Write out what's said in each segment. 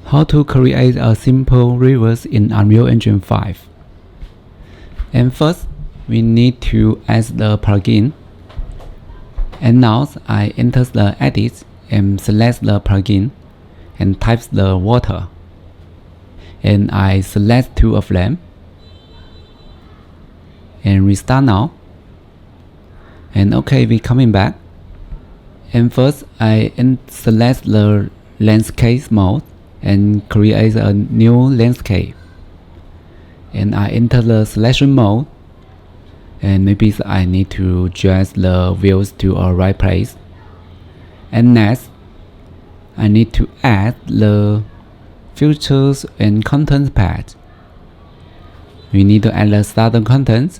How to create a simple rivers in Unreal Engine 5. And first, we need to add the plugin. And now I enter the edit and select the plugin and type the water. And I select two of them and restart now. And okay, we coming back. And first I select the landscape mode and create a new landscape. And I enter the selection mode. And maybe I need to adjust the views to a right place. And next, I need to add the filters and content pad. We need to add the starter content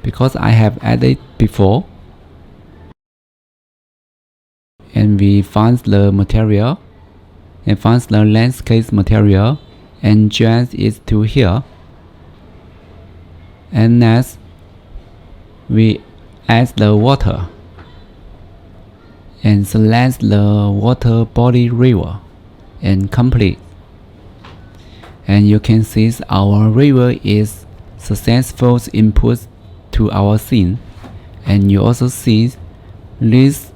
because I have added before. And we find the material and find the landscape material and drag it to here. And next, we add the water and select the water body river and complete. And you can see our river is successful input to our scene. And you also see this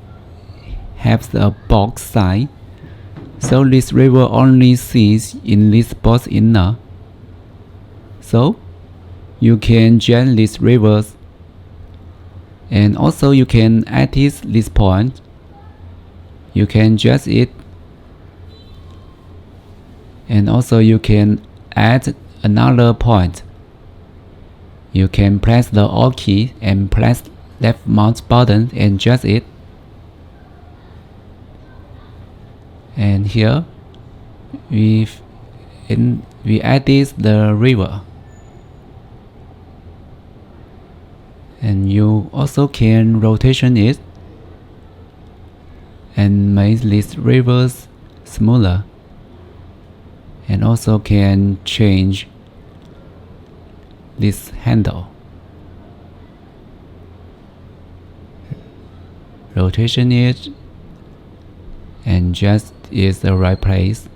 has a box side, so this river only sees in this box inner. So you can join these rivers, and also you can edit this point. You can adjust it, and also you can add another point. You can press the Alt key and press left mouse button and adjust it. And here we added the river. And you also can rotation it and make these rivers smaller. And also can change this handle. Rotation it and just is the right place.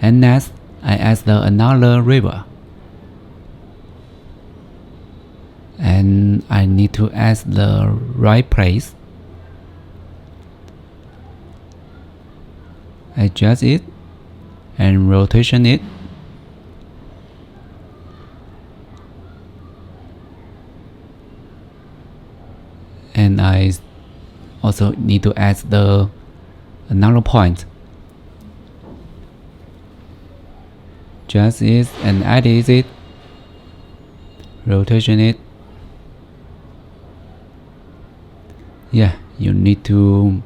And next, I add another river. And I need to add the right place. Adjust it and rotation it. And I also need to add another point. Adjust it and edit it. Rotation it. Yeah, you need to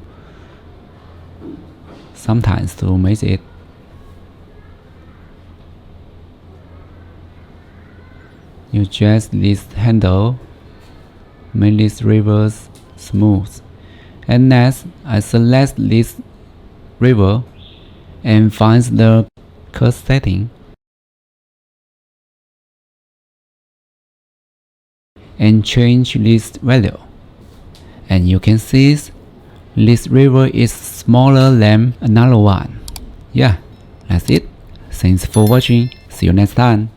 sometimes to make it. You adjust this handle, make this rivers smooth. And next, I select this river and find the curve setting and change this value. And you can see this river is smaller than another one. Yeah, that's it. Thanks for watching. See you next time.